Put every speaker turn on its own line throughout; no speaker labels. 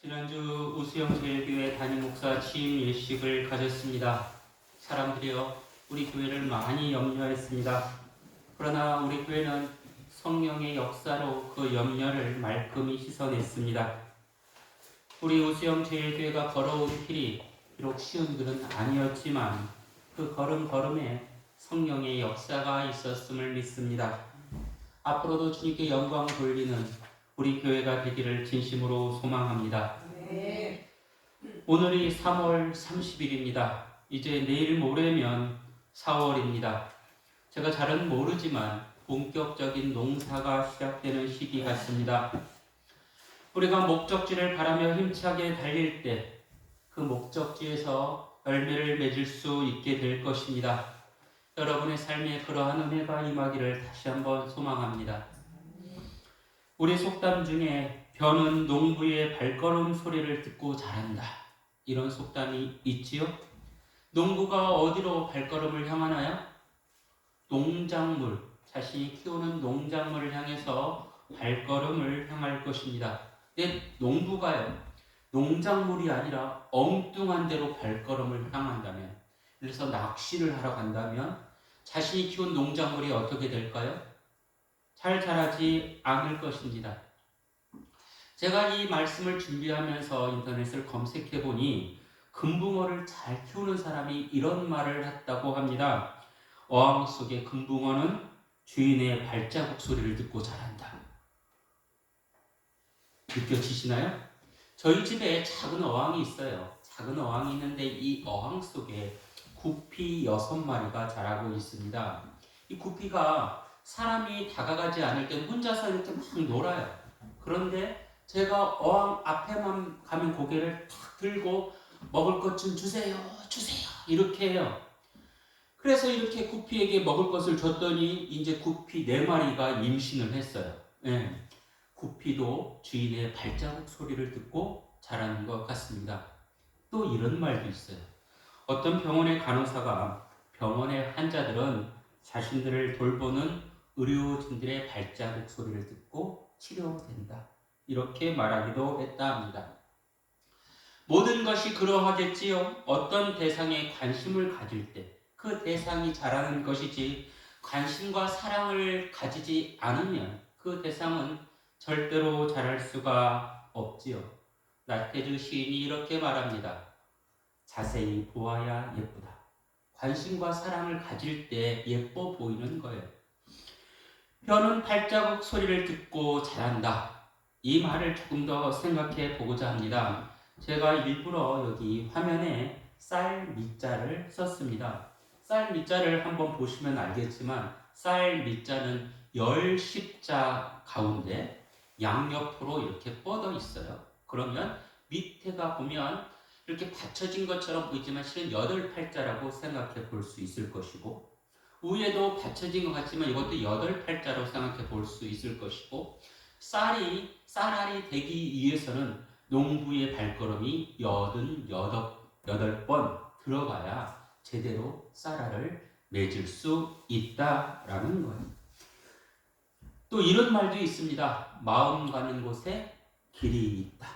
지난주 우수영제일교회 담임 목사 취임 예식을 가졌습니다. 사람들이요, 우리 교회를 많이 염려했습니다. 그러나 우리 교회는 성령의 역사로 그 염려를 말끔히 씻어냈습니다. 우리 우수영제일교회가 걸어온 길이 비록 쉬운 길은 아니었지만 그 걸음걸음에 성령의 역사가 있었음을 믿습니다. 앞으로도 주님께 영광 돌리는 우리 교회가 되기를 진심으로 소망합니다.
네.
오늘이 3월 30일입니다. 이제 내일 모레면 4월입니다. 제가 잘은 모르지만 본격적인 농사가 시작되는 시기 같습니다. 우리가 목적지를 바라며 힘차게 달릴 때 그 목적지에서 열매를 맺을 수 있게 될 것입니다. 여러분의 삶에 그러한 은혜가 임하기를 다시 한번 소망합니다. 우리 속담 중에 벼는 농부의 발걸음 소리를 듣고 자란다, 이런 속담이 있지요. 농부가 어디로 발걸음을 향하나요? 농작물, 자신이 키우는 농작물을 향해서 발걸음을 향할 것입니다. 근데 농부가요, 농작물이 아니라 엉뚱한 데로 발걸음을 향한다면, 그래서 낚시를 하러 간다면 자신이 키운 농작물이 어떻게 될까요? 잘 자라지 않을 것입니다. 제가 이 말씀을 준비하면서 인터넷을 검색해 보니 금붕어를 잘 키우는 사람이 이런 말을 했다고 합니다. 어항 속의 금붕어는 주인의 발자국 소리를 듣고 자란다. 느껴지시나요? 저희 집에 작은 어항이 있어요. 작은 어항이 있는데 이 어항 속에 구피 6마리가 자라고 있습니다. 이 구피가 사람이 다가가지 않을 때 혼자서 이렇게 막 놀아요. 그런데 제가 어항 앞에만 가면 고개를 탁 들고 먹을 것 좀 주세요, 주세요, 이렇게 해요. 그래서 이렇게 구피에게 먹을 것을 줬더니 이제 구피 4마리가 임신을 했어요. 예. 구피도 주인의 발자국 소리를 듣고 자라는 것 같습니다. 또 이런 말도 있어요. 어떤 병원의 간호사가 병원의 환자들은 자신들을 돌보는 의료진들의 발자국 소리를 듣고 치료된다, 이렇게 말하기도 했다 합니다. 모든 것이 그러하겠지요. 어떤 대상에 관심을 가질 때 그 대상이 자라는 것이지, 관심과 사랑을 가지지 않으면 그 대상은 절대로 자랄 수가 없지요. 나태주 시인이 이렇게 말합니다. 자세히 보아야 예쁘다. 관심과 사랑을 가질 때 예뻐 보이는 거예요. 벼는 발자국 소리를 듣고 자란다. 이 말을 조금 더 생각해 보고자 합니다. 제가 일부러 여기 화면에 쌀 밑자를 썼습니다. 쌀 밑자를 한번 보시면 알겠지만 쌀 밑자는 10자 가운데 양옆으로 이렇게 뻗어 있어요. 그러면 밑에가 보면 이렇게 받쳐진 것처럼 보이지만 실은 8팔자라고 생각해 볼 수 있을 것이고, 위에도 받쳐진 것 같지만 이것도 8팔자로 생각해 볼 수 있을 것이고, 쌀알이 되기 위해서는 농부의 발걸음이 88번 들어가야 제대로 쌀알을 맺을 수 있다라는 거예요. 또 이런 말도 있습니다. 마음 가는 곳에 길이 있다.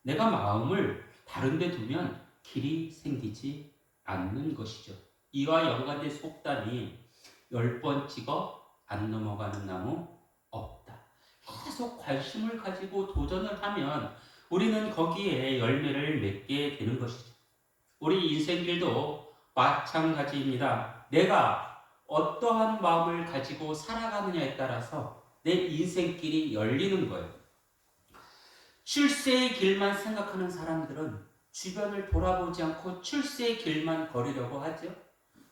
내가 마음을 다른 데 두면 길이 생기지 않는 것이죠. 이와 연관된 속담이 10번 찍어 안 넘어가는 나무 없다. 계속 관심을 가지고 도전을 하면 우리는 거기에 열매를 맺게 되는 것이죠. 우리 인생길도 마찬가지입니다. 내가 어떠한 마음을 가지고 살아가느냐에 따라서 내 인생길이 열리는 거예요. 출세의 길만 생각하는 사람들은 주변을 돌아보지 않고 출세의 길만 걸으려고 하죠.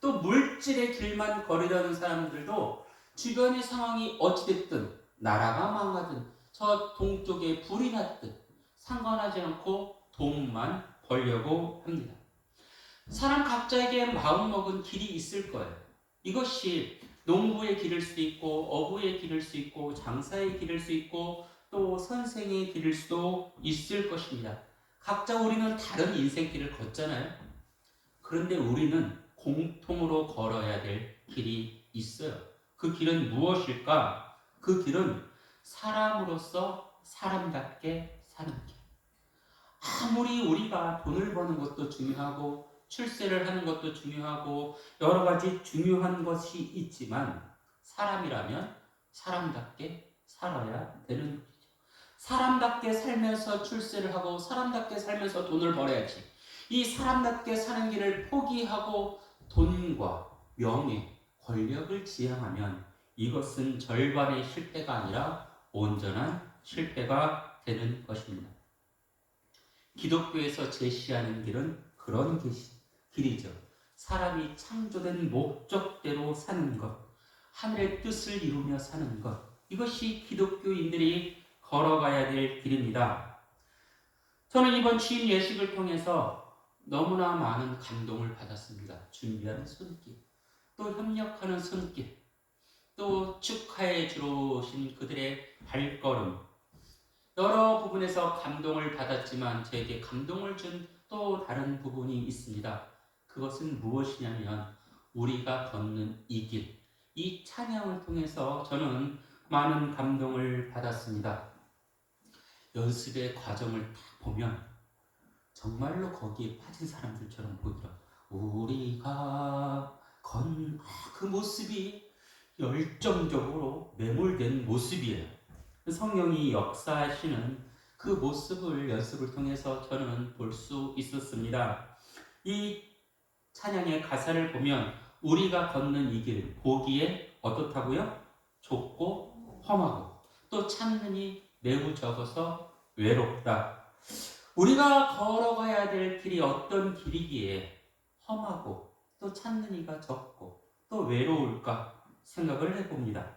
또 물질의 길만 걸으려는 사람들도 주변의 상황이 어찌됐든 나라가 망하든 저 동쪽에 불이 났든 상관하지 않고 돈만 벌려고 합니다. 사람 각자에게 마음먹은 길이 있을 거예요. 이것이 농부의 길일 수 있고 어부의 길일 수 있고 장사의 길일 수 있고 또 선생의 길일 수도 있을 것입니다. 각자 우리는 다른 인생길을 걷잖아요. 그런데 우리는 공통으로 걸어야 될 길이 있어요. 그 길은 무엇일까? 그 길은 사람으로서 사람답게 사는 길. 아무리 우리가 돈을 버는 것도 중요하고 출세를 하는 것도 중요하고 여러 가지 중요한 것이 있지만 사람이라면 사람답게 살아야 되는 것이죠. 사람답게 살면서 출세를 하고 사람답게 살면서 돈을 벌어야지. 이 사람답게 사는 길을 포기하고 돈과 명예, 권력을 지향하면 이것은 절반의 실패가 아니라 온전한 실패가 되는 것입니다. 기독교에서 제시하는 길은 그런 길이죠. 사람이 창조된 목적대로 사는 것, 하늘의 뜻을 이루며 사는 것, 이것이 기독교인들이 걸어가야 될 길입니다. 저는 이번 취임 예식을 통해서 너무나 많은 감동을 받았습니다. 준비하는 손길, 또 협력하는 손길, 또 축하해 주러 오신 그들의 발걸음, 여러 부분에서 감동을 받았지만 저에게 감동을 준 또 다른 부분이 있습니다. 그것은 무엇이냐면 우리가 걷는 이 길, 이 찬양을 통해서 저는 많은 감동을 받았습니다. 연습의 과정을 다 보면 정말로 거기에 빠진 사람들처럼 보이더라. 우리가 건 그 모습이 열정적으로 매몰된 모습이에요. 성령이 역사하시는 그 모습을 연습을 통해서 저는 볼 수 있었습니다. 이 찬양의 가사를 보면 우리가 걷는 이 길 보기에 어떻다고요? 좁고 험하고 또 찾느니 매우 적어서 외롭다. 우리가 걸어가야 될 길이 어떤 길이기에 험하고 또 찾는 이가 적고 또 외로울까 생각을 해봅니다.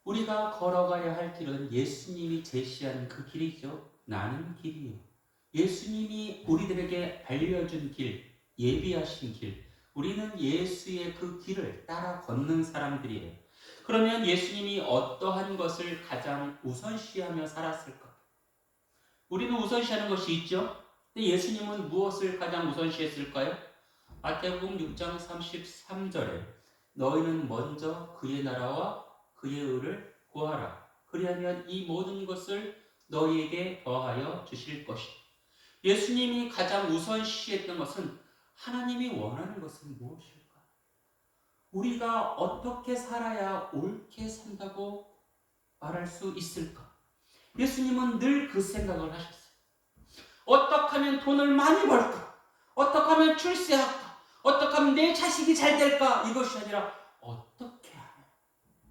우리가 걸어가야 할 길은 예수님이 제시한 그 길이죠. 나는 길이요. 예수님이 우리들에게 알려준 길, 예비하신 길. 우리는 예수의 그 길을 따라 걷는 사람들이에요. 그러면 예수님이 어떠한 것을 가장 우선시하며 살았을까? 우리는 우선시하는 것이 있죠. 근데 예수님은 무엇을 가장 우선시했을까요? 마태복음 6장 33절에 너희는 먼저 그의 나라와 그의 의를 구하라. 그리하면 이 모든 것을 너희에게 더하여 주실 것이다. 예수님이 가장 우선시했던 것은 하나님이 원하는 것은 무엇일까? 우리가 어떻게 살아야 옳게 산다고 말할 수 있을까? 예수님은 늘 그 생각을 하셨어요. 어떻게 하면 돈을 많이 벌까? 어떻게 하면 출세할까? 어떻게 하면 내 자식이 잘 될까? 이것이 아니라 어떻게 하면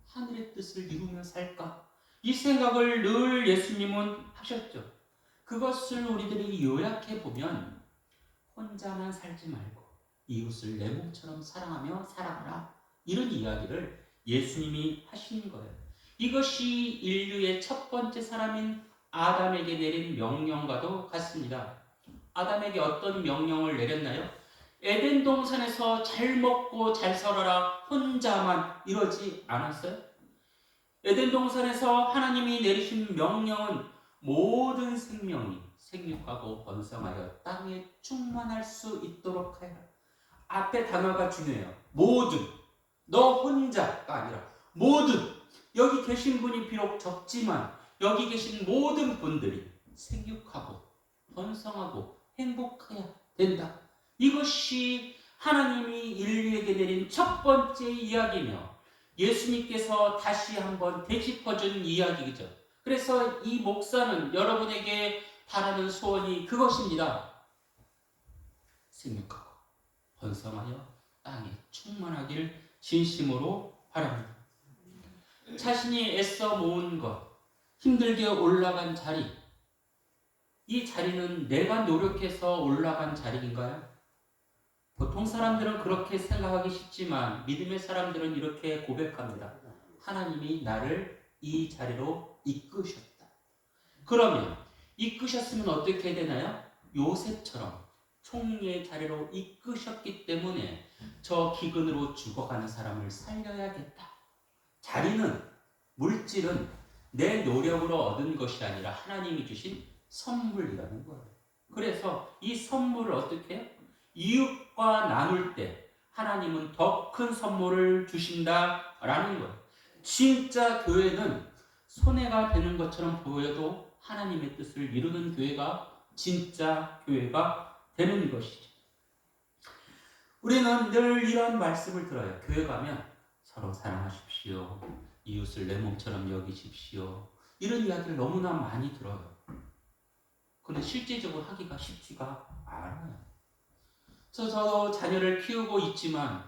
하늘의 뜻을 이루며 살까? 이 생각을 늘 예수님은 하셨죠. 그것을 우리들이 요약해 보면 혼자만 살지 말고 이웃을 내 몸처럼 사랑하며 살아가라. 이런 이야기를 예수님이 하신 거예요. 이것이 인류의 첫 번째 사람인 아담에게 내린 명령과도 같습니다. 아담에게 어떤 명령을 내렸나요? 에덴 동산에서 잘 먹고 잘 살아라 혼자만 이러지 않았어요? 에덴 동산에서 하나님이 내리신 명령은 모든 생명이 생육하고 번성하여 땅에 충만할 수 있도록 하여라. 앞에 단어가 중요해요. 모든. 너 혼자가 아니라 모든. 여기 계신 분이 비록 적지만 여기 계신 모든 분들이 생육하고 번성하고 행복해야 된다. 이것이 하나님이 인류에게 내린 첫 번째 이야기며 예수님께서 다시 한번 되짚어준 이야기죠. 그래서 이 목사는 여러분에게 바라는 소원이 그것입니다. 생육하고 번성하여 땅에 충만하길 진심으로 바랍니다. 자신이 애써 모은 것, 힘들게 올라간 자리, 이 자리는 내가 노력해서 올라간 자리인가요? 보통 사람들은 그렇게 생각하기 쉽지만 믿음의 사람들은 이렇게 고백합니다. 하나님이 나를 이 자리로 이끄셨다. 그러면 이끄셨으면 어떻게 되나요? 요셉처럼 총리의 자리로 이끄셨기 때문에 저 기근으로 죽어가는 사람을 살려야겠다. 자리는, 물질은 내 노력으로 얻은 것이 아니라 하나님이 주신 선물이라는 거예요. 그래서 이 선물을 어떻게 해요? 이웃과 나눌 때 하나님은 더 큰 선물을 주신다라는 거예요. 진짜 교회는 손해가 되는 것처럼 보여도 하나님의 뜻을 이루는 교회가 진짜 교회가 되는 것이죠. 우리는 늘 이런 말씀을 들어요. 교회 가면 서로 사랑하십시오. 이웃을 내 몸처럼 여기십시오. 이런 이야기를 너무나 많이 들어요. 그런데 실제적으로 하기가 쉽지가 않아요. 그래서 저도 자녀를 키우고 있지만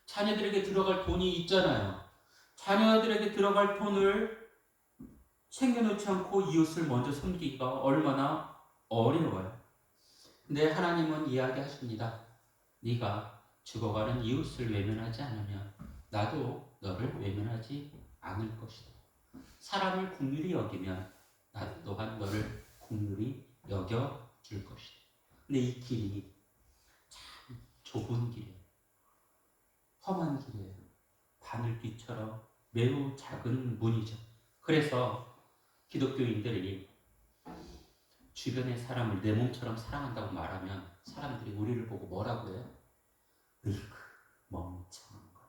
자녀들에게 들어갈 돈이 있잖아요. 자녀들에게 들어갈 돈을 챙겨놓지 않고 이웃을 먼저 섬기기가 얼마나 어려워요. 근데 하나님은 이야기하십니다. 네가 죽어가는 이웃을 외면하지 않으면 나도 너를 외면하지 않을 것이다. 사람을 긍휼히 여기면 나도 또한 너를 긍휼히 여겨줄 것이다. 근데 이 길이 참 좁은 길이에요. 험한 길이에요. 바늘귀처럼 매우 작은 문이죠. 그래서 기독교인들이 주변의 사람을 내 몸처럼 사랑한다고 말하면 사람들이 우리를 보고 뭐라고 해요? 으이그 멍청한 것,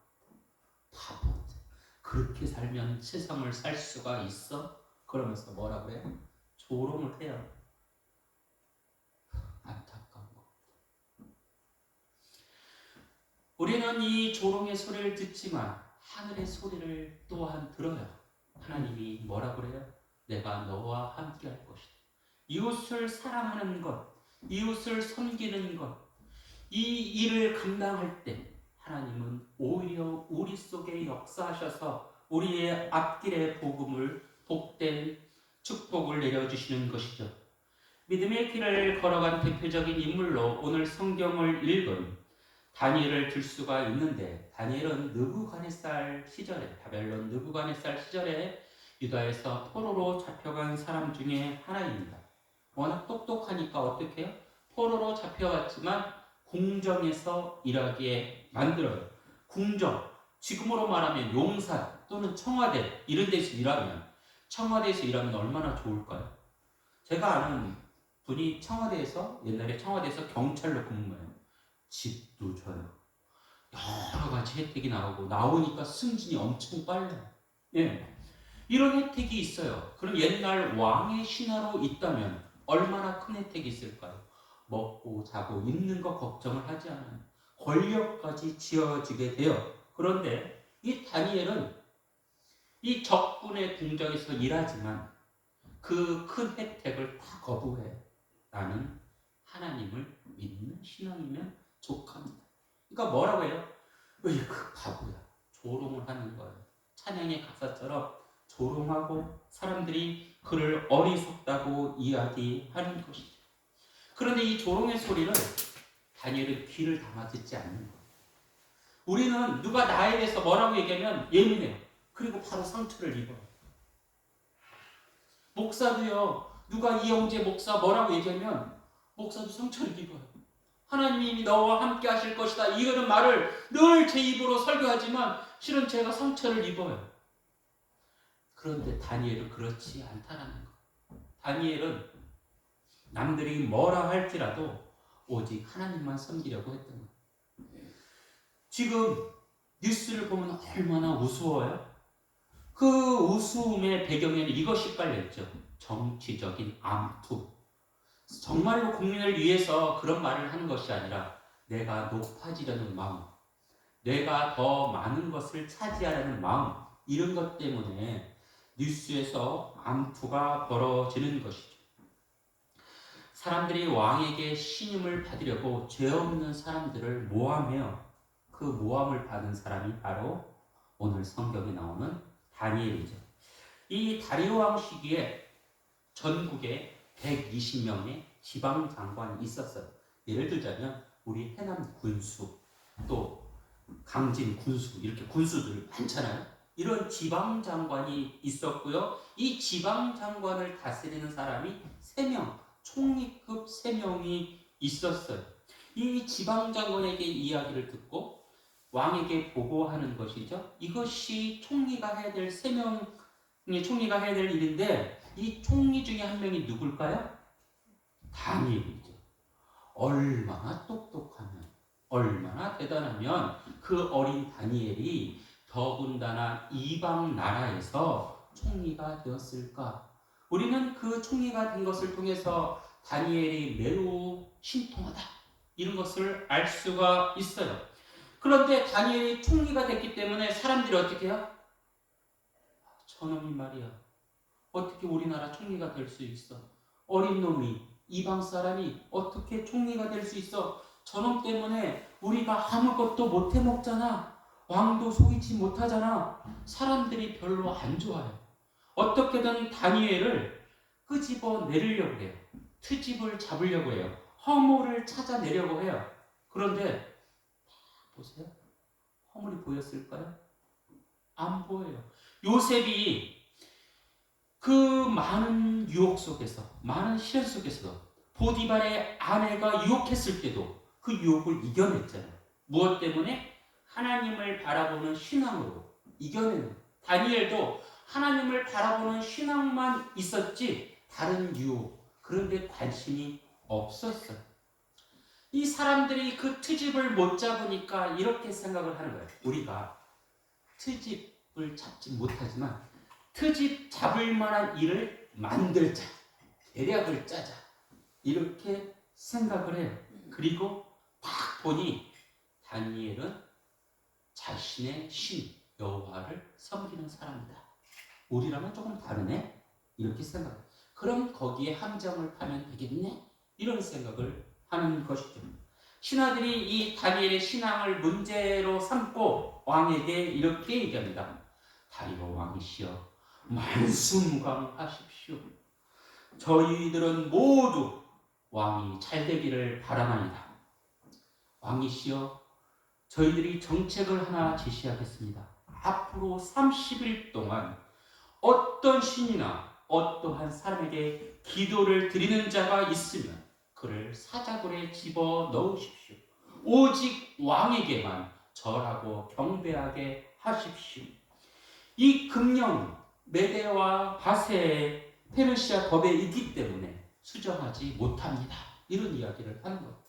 바보들. 그렇게 살면 세상을 살 수가 있어? 그러면서 뭐라고 해요? 조롱을 해요. 안타까운 것. 우리는 이 조롱의 소리를 듣지만 하늘의 소리를 또한 들어요. 하나님이 뭐라고 그래요? 내가 너와 함께 할 것이다. 이웃을 사랑하는 것, 이웃을 섬기는 것, 이 일을 감당할 때 하나님은 오히려 우리 속에 역사하셔서 우리의 앞길의 복음을 복된 축복을 내려주시는 것이죠. 믿음의 길을 걸어간 대표적인 인물로 오늘 성경을 읽은 다니엘을 들 수가 있는데, 다니엘은 느부갓네살 시절에, 바벨론 느부갓네살 시절에 유다에서 포로로 잡혀간 사람 중에 하나입니다. 워낙 똑똑하니까 어떻게 해요? 포로로 잡혀갔지만 궁정에서 일하게 만들어요. 궁정, 지금으로 말하면 용사 또는 청와대 이런 데서 일하면, 청와대에서 일하면 얼마나 좋을까요? 제가 아는 분이 청와대에서, 옛날에 청와대에서 경찰로 근무해요. 집도 줘요. 여러 가지 혜택이 나오고, 나오니까 승진이 엄청 빨라요. 예. 이런 혜택이 있어요. 그럼 옛날 왕의 신하로 있다면 얼마나 큰 혜택이 있을까요? 먹고 자고 입는 거 걱정을 하지 않아요. 권력까지 지어지게 돼요. 그런데 이 다니엘은 이 적군의 궁정에서 일하지만 그 큰 혜택을 다 거부해. 나는 하나님을 믿는 신앙이면 족합니다. 그러니까 뭐라고 해요? 왜 그 바보야. 조롱을 하는 거예요. 찬양의 가사처럼 조롱하고 사람들이 그를 어리석다고 이야기하는 것이죠. 그런데 이 조롱의 소리를 다니엘은 귀를 담아 듣지 않는 거예요. 우리는 누가 나에 대해서 뭐라고 얘기하면 예민해요. 그리고 바로 상처를 입어요. 목사도요. 누가 이영재 목사 뭐라고 얘기하면 목사도 상처를 입어요. 하나님이 너와 함께 하실 것이다. 이런 말을 늘 제 입으로 설교하지만 실은 제가 상처를 입어요. 그런데 다니엘은 그렇지 않다라는 거. 다니엘은 남들이 뭐라 할지라도 오직 하나님만 섬기려고 했던 거예요. 지금 뉴스를 보면 얼마나 우스워요? 그 우스움의 배경에는 이것이 깔려있죠. 정치적인 암투. 정말로 국민을 위해서 그런 말을 하는 것이 아니라 내가 높아지려는 마음, 내가 더 많은 것을 차지하려는 마음, 이런 것 때문에 뉴스에서 암투가 벌어지는 것이죠. 사람들이 왕에게 신임을 받으려고 죄 없는 사람들을 모함해요. 그 모함을 받은 사람이 바로 오늘 성경에 나오는 다니엘이죠. 이 다리오 왕 시기에 전국에 120명의 지방 장관이 있었어요. 예를 들자면 우리 해남 군수, 또 강진 군수, 이렇게 군수들 많잖아요. 이런 지방 장관이 있었고요. 이 지방 장관을 다스리는 사람이 3명, 총리급 3명이 있었어요. 이 지방 장관에게 이야기를 듣고 왕에게 보고하는 것이죠. 이것이 총리가 해야 될 3명의 총리가 해야 될 일인데, 이 총리 중에 한 명이 누굴까요? 다니엘이죠. 얼마나 똑똑하면, 얼마나 대단하면 그 어린 다니엘이 더군다나 이방 나라에서 총리가 되었을까? 우리는 그 총리가 된 것을 통해서 다니엘이 매우 신통하다. 이런 것을 알 수가 있어요. 그런데 다니엘이 총리가 됐기 때문에 사람들이 어떻게 해요? 저놈이 말이야. 어떻게 우리나라 총리가 될 수 있어? 어린 놈이, 이방 사람이 어떻게 총리가 될 수 있어? 저놈 때문에 우리가 아무것도 못 해먹잖아. 왕도 속이지 못하잖아. 사람들이 별로 안 좋아요. 어떻게든 다니엘을 끄집어 내리려고 해요. 트집을 잡으려고 해요. 허물을 찾아내려고 해요. 그런데 보세요. 허물이 보였을까요? 안 보여요. 요셉이 그 많은 유혹 속에서, 많은 시련 속에서도 보디발의 아내가 유혹했을 때도 그 유혹을 이겨냈잖아요. 무엇 때문에? 하나님을 바라보는 신앙으로 이겨내는. 다니엘도 하나님을 바라보는 신앙만 있었지 다른 유혹, 그런 데 관심이 없었어요. 이 사람들이 그 트집을 못 잡으니까 이렇게 생각을 하는 거예요. 우리가 트집을 잡지 못하지만 트집 잡을 만한 일을 만들자, 계략을 짜자, 이렇게 생각을 해요. 그리고 딱 보니 다니엘은 자신의 신 여호와를 섬기는 사람이다. 우리랑은 조금 다르네? 이렇게 생각해요. 그럼 거기에 함정을 파면 되겠네? 이런 생각을 하는 것이죠. 신하들이 이 다니엘의 신앙을 문제로 삼고 왕에게 이렇게 얘기합니다. 다리오 왕이시여, 만수무강하십시오. 저희들은 모두 왕이 잘되기를 바라나이다. 왕이시여, 저희들이 정책을 하나 제시하겠습니다. 앞으로 30일 동안 어떤 신이나 어떠한 사람에게 기도를 드리는 자가 있으면 그를 사자굴에 집어 넣으십시오. 오직 왕에게만 절하고 경배하게 하십시오. 이 금령 메대와 바세의 페르시아 법에 있기 때문에 수정하지 못합니다. 이런 이야기를 하는 거예요.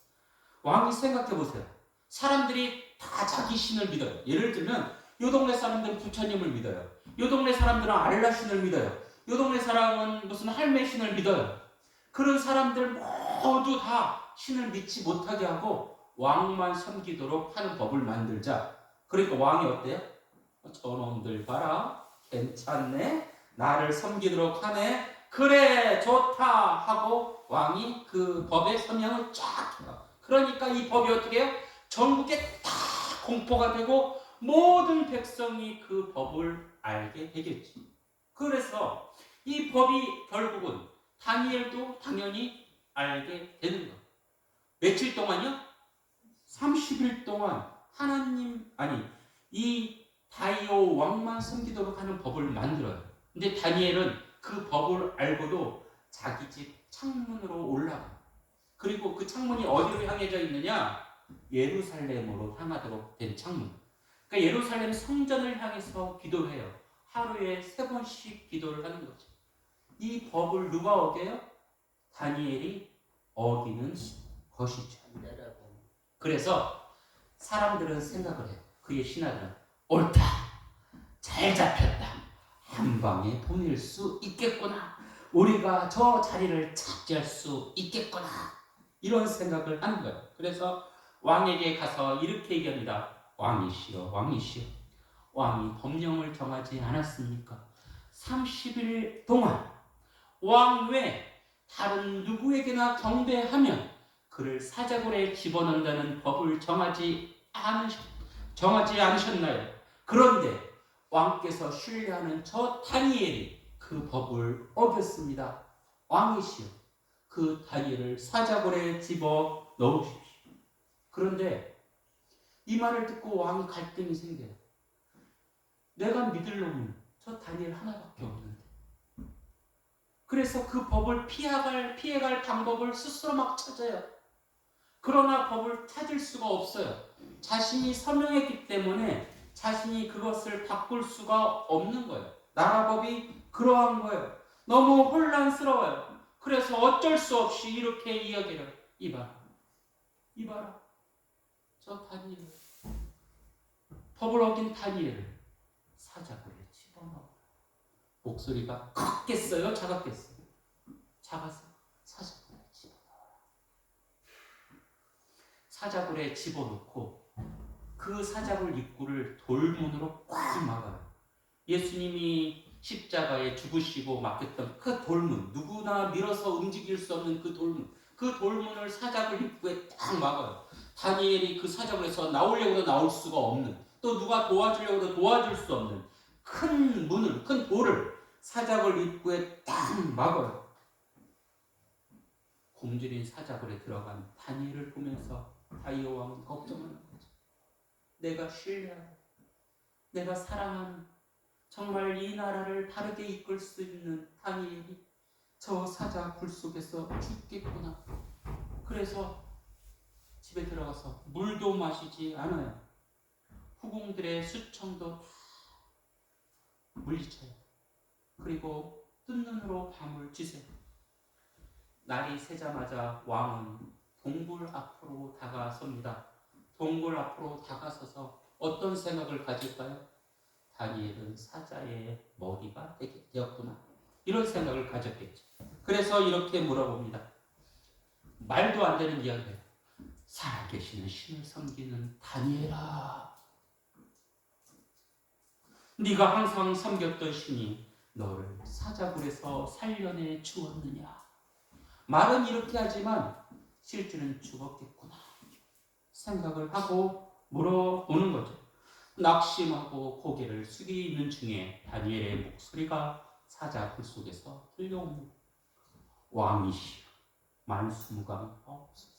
왕이 생각해 보세요. 사람들이 다 자기 신을 믿어요. 예를 들면 요 동네 사람들은 부처님을 믿어요. 요 동네 사람들은 알라 신을 믿어요. 요 동네 사람은 무슨 할매 신을 믿어요. 그런 사람들 모두 다 신을 믿지 못하게 하고 왕만 섬기도록 하는 법을 만들자. 그러니까 왕이 어때요? 저놈들 봐라. 괜찮네. 나를 섬기도록 하네. 그래 좋다 하고 왕이 그 법에 서명을 쫙 해요. 그러니까 이 법이 어떻게 해요? 전국에 다 공포가 되고 모든 백성이 그 법을 알게 되겠지. 그래서 이 법이 결국은 다니엘도 당연히 알게 되는 거예요. 며칠 동안요? 30일 동안 하나님, 아니 이 다이오 왕만 섬기도록 하는 법을 만들어요. 근데 다니엘은 그 법을 알고도 자기 집 창문으로 올라가. 그리고 그 창문이 어디로 향해져 있느냐? 예루살렘으로 향하도록 된 창문. 그러니까 예루살렘 성전을 향해서 기도해요. 하루에 3번씩 기도를 하는 거죠. 이 법을 누가 어겨요? 다니엘이 어기는 것이죠. 그래서 사람들은 생각을 해요. 그의 신하들은 옳다. 잘 잡혔다. 한 방에 보낼 수 있겠구나. 우리가 저 자리를 차지할 수 있겠구나. 이런 생각을 하는 거예요. 그래서 왕에게 가서 이렇게 얘기합니다. 왕이시여, 왕이시여. 왕이 법령을 정하지 않았습니까? 30일 동안 왕 외 다른 누구에게나 경배하면 그를 사자굴에 집어넣는다는 법을 정하지 않으셨나요? 그런데 왕께서 신뢰하는 저 다니엘이 그 법을 어겼습니다. 왕이시여, 그 다니엘을 사자굴에 집어 넣으십시오. 그런데 이 말을 듣고 왕이 갈등이 생겨요. 내가 믿을 놈은 저 다니엘 하나밖에 없는데. 그래서 그 법을 피해갈 방법을 스스로 막 찾아요. 그러나 법을 찾을 수가 없어요. 자신이 서명했기 때문에 자신이 그것을 바꿀 수가 없는 거예요. 나라법이 그러한 거예요. 너무 혼란스러워요. 그래서 어쩔 수 없이 이렇게 이야기를. 이봐라. 저 다니엘. 법을 어긴 다니엘을 사자굴에 집어넣어. 목소리가 컸겠어요? 작았겠어요? 작아서 사자굴에 집어넣어. 사자굴에 집어넣고 그 사자굴 입구를 돌문으로 꽉 막아요. 예수님이 십자가에 죽으시고 맡겼던 그 돌문, 누구나 밀어서 움직일 수 없는 그 돌문, 그 돌문을 사자굴 입구에 딱 막아요. 다니엘이 그 사자굴에서 나오려고도 나올 수가 없는, 또 누가 도와주려고도 도와줄 수 없는 큰 문을, 큰 돌을 사자굴 입구에 딱 막아요. 곰주린 사자굴에 들어간 다니엘을 보면서 다이오 왕은 걱정하는 거죠. 내가 신뢰하고 내가 사랑하는, 정말 이 나라를 바르게 이끌 수 있는 다니엘이 저 사자굴 속에서 죽겠구나. 그래서 집에 들어가서 물도 마시지 않아요. 후궁들의 수청도 물리쳐요. 그리고 뜬 눈으로 밤을 지새요. 날이 새자마자 왕은 동굴 앞으로 다가섭니다. 동굴 앞으로 다가서서 어떤 생각을 가질까요? 다니엘은 사자의 머리가 되었구나. 이런 생각을 가졌겠죠. 그래서 이렇게 물어봅니다. 말도 안 되는 이야기예요. 살아계시는 신을 섬기는 다니엘아, 네가 항상 섬겼던 신이 너를 사자굴에서 살려내 주었느냐? 말은 이렇게 하지만 실제는 죽었겠구나 생각을 하고 물어보는 거죠. 낙심하고 고개를 숙이는 중에 다니엘의 목소리가 사자굴 속에서 들려옵니다. 왕이시여 만수무강하옵소서.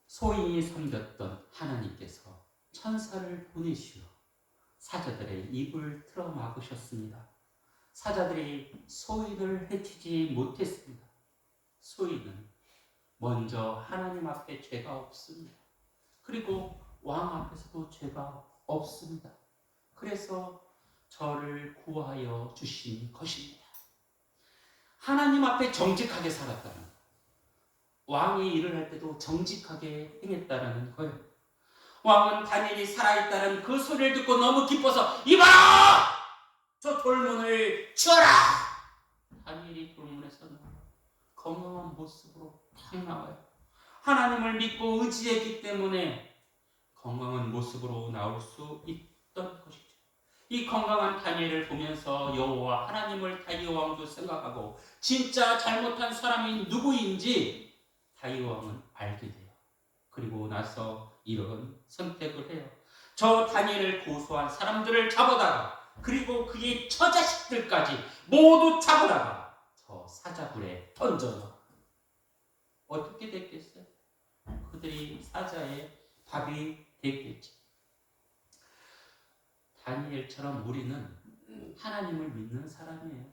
소인이 섬겼던 하나님께서 천사를 보내시어 사자들의 입을 틀어 막으셨습니다. 사자들이 소인을 해치지 못했습니다. 소인은 먼저 하나님 앞에 죄가 없습니다. 그리고 왕 앞에서도 죄가 없습니다. 그래서 저를 구하여 주신 것입니다. 하나님 앞에 정직하게 살았다는 것. 왕이 일을 할 때도 정직하게 행했다는 거예요. 왕은 다니엘이 살아있다는 그 소리를 듣고 너무 기뻐서 이봐라! 저 돌문을 치워라! 다니엘이 돌문에서 건강한 모습으로 탁 나와요. 하나님을 믿고 의지했기 때문에 건강한 모습으로 나올 수 있던 것이죠. 이 건강한 다니엘을 보면서 여호와 하나님을 다니엘 왕도 생각하고 진짜 잘못한 사람이 누구인지 다니엘 왕은 알게 돼요. 그리고 나서 이런 선택을 해요. 저 다니엘을 고소한 사람들을 잡아다가, 그리고 그의 처자식들까지 모두 잡아다가 저 사자굴에 던져서 어떻게 됐겠어요? 그들이 사자의 밥이 됐겠지. 다니엘처럼 우리는 하나님을 믿는 사람이에요.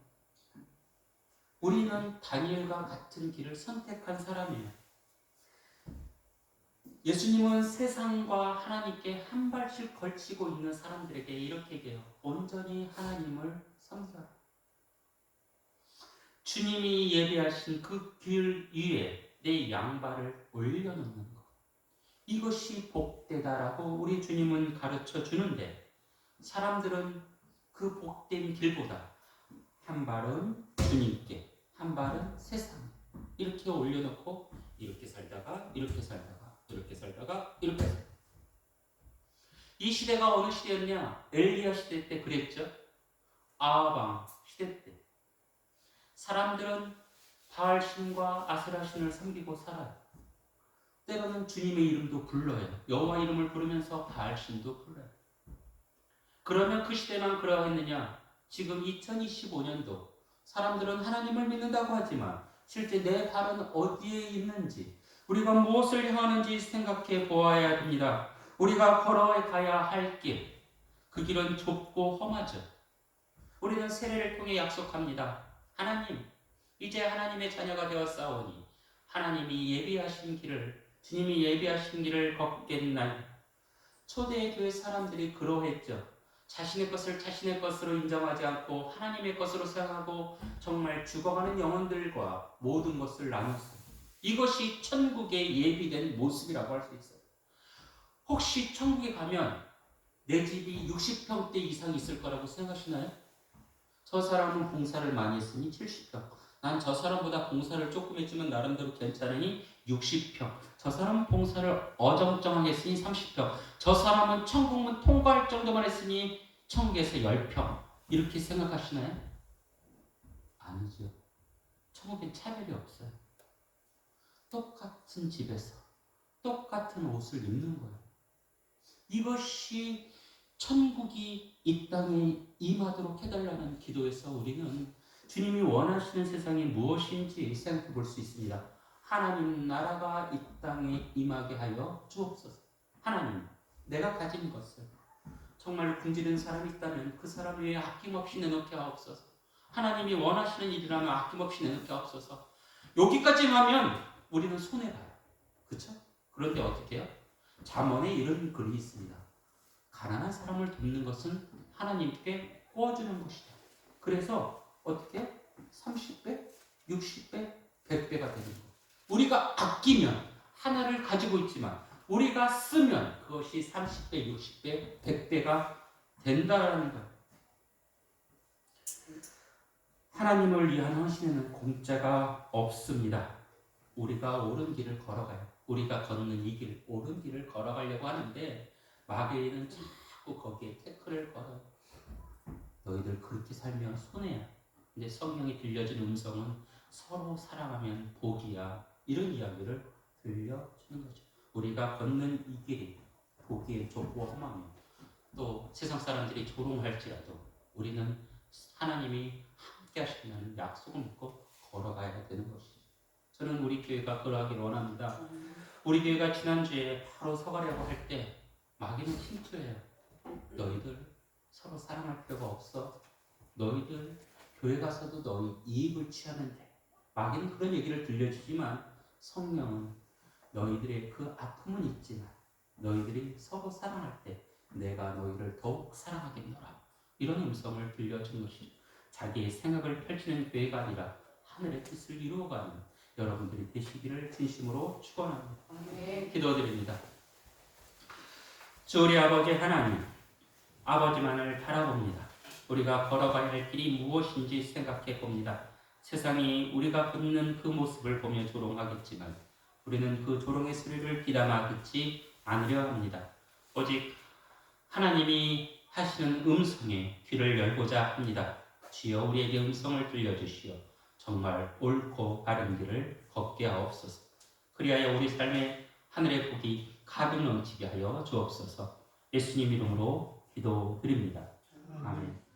우리는 다니엘과 같은 길을 선택한 사람이에요. 예수님은 세상과 하나님께 한 발씩 걸치고 있는 사람들에게 이렇게 얘기해요. 온전히 하나님을 섬겨라. 주님이 예비하신 그 길 위에 내 양발을 올려놓는 것. 이것이 복되다라고 우리 주님은 가르쳐 주는데, 사람들은 그 복된 길보다 한 발은 주님께, 한 발은 세상, 이렇게 올려놓고 이렇게 살다가 이렇게 살다가 이렇게 살다가 이렇게 살다가. 이 시대가 어느 시대였냐? 엘리야 시대 때 그랬죠. 아하방 시대 때 사람들은 바알신과 아세라신을 섬기고 살아요. 때로는 주님의 이름도 불러요. 여호와 이름을 부르면서 바알신도 불러요. 그러면 그 시대만 그러했느냐? 지금 2025년도 사람들은 하나님을 믿는다고 하지만 실제 내 발은 어디에 있는지, 우리가 무엇을 향하는지 생각해 보아야 됩니다. 우리가 걸어가야 할 길, 그 길은 좁고 험하죠. 우리는 세례를 통해 약속합니다. 하나님, 이제 하나님의 자녀가 되었사오니 하나님이 예비하신 길을, 주님이 예비하신 길을 걷겠나이다. 초대의 교회 사람들이 그러했죠. 자신의 것을 자신의 것으로 인정하지 않고 하나님의 것으로 생각하고 정말 죽어가는 영혼들과 모든 것을 나눴어요. 이것이 천국의 예비된 모습이라고 할 수 있어요. 혹시 천국에 가면 내 집이 60평대 이상 있을 거라고 생각하시나요? 저 사람은 봉사를 많이 했으니 70평, 난 저 사람보다 봉사를 조금 해주면 나름대로 괜찮으니 60평. 저 사람은 봉사를 어정쩡하게 했으니 30평. 저 사람은 천국문 통과할 정도만 했으니 천국에서 10평. 이렇게 생각하시나요? 아니죠. 천국엔 차별이 없어요. 똑같은 집에서 똑같은 옷을 입는 거예요. 이것이 천국이 이 땅에 임하도록 해달라는 기도에서 우리는 주님이 원하시는 세상이 무엇인지 생각해 볼 수 있습니다. 하나님 나라가 이 땅에 임하게 하여 주옵소서. 하나님, 내가 가진 것을 정말 굶주린 사람이 있다면 그 사람 위에 아낌없이 내놓게 하옵소서. 하나님이 원하시는 일이라면 아낌없이 내놓게 하옵소서. 여기까지 하면 우리는 손해봐요. 그렇죠? 그런데 어떻게 해요? 잠언에 이런 글이 있습니다. 가난한 사람을 돕는 것은 하나님께 구워주는 것이다. 그래서 어떻게? 30배, 60배, 100배가 되는 거예요. 우리가 아끼면 하나를 가지고 있지만 우리가 쓰면 그것이 30배, 60배, 100배가 된다라는 거예요. 하나님을 위한 헌신에는 공짜가 없습니다. 우리가 옳은 길을 걸어가요. 우리가 걷는 이 길, 옳은 길을 걸어가려고 하는데 마귀는 자꾸 거기에 태클을 걸어요. 너희들 그렇게 살면 손해야. 근데 성령이 들려주는 음성은 서로 사랑하면 복이야. 이런 이야기를 들려주는 거죠. 우리가 걷는 이 길이 보기에 좁고 험하며 또 세상 사람들이 조롱할지라도 우리는 하나님이 함께 하시는 약속을 믿고 걸어가야 되는 것이죠. 저는 우리 교회가 그러하기를 원합니다. 우리 교회가 지난주에 바로 서가려고 할 때 마귀는 힌트예요. 너희들 서로 사랑할 필요가 없어. 너희들 교회 가서도 너희 이익을 취하면 돼. 마귀는 그런 얘기를 들려주지만 성령은 너희들의 그 아픔은 있지만 너희들이 서로 사랑할 때 내가 너희를 더욱 사랑하겠노라. 이런 음성을 들려준 것이죠. 자기의 생각을 펼치는 교회가 아니라 하늘의 뜻을 이루어가는 여러분들이 되시기를 진심으로 축원합니다. 기도드립니다. 주 우리 아버지 하나님, 아버지만을 바라봅니다. 우리가 걸어가야 할 길이 무엇인지 생각해 봅니다. 세상이 우리가 걷는 그 모습을 보며 조롱하겠지만 우리는 그 조롱의 소리를 귀담아 듣지 않으려 합니다. 오직 하나님이 하시는 음성에 귀를 열고자 합니다. 주여 우리에게 음성을 들려주시어 정말 옳고 바른 길을 걷게 하옵소서. 그리하여 우리 삶에 하늘의 복이 가득 넘치게 하여 주옵소서. 예수님 이름으로 기도드립니다. 아멘.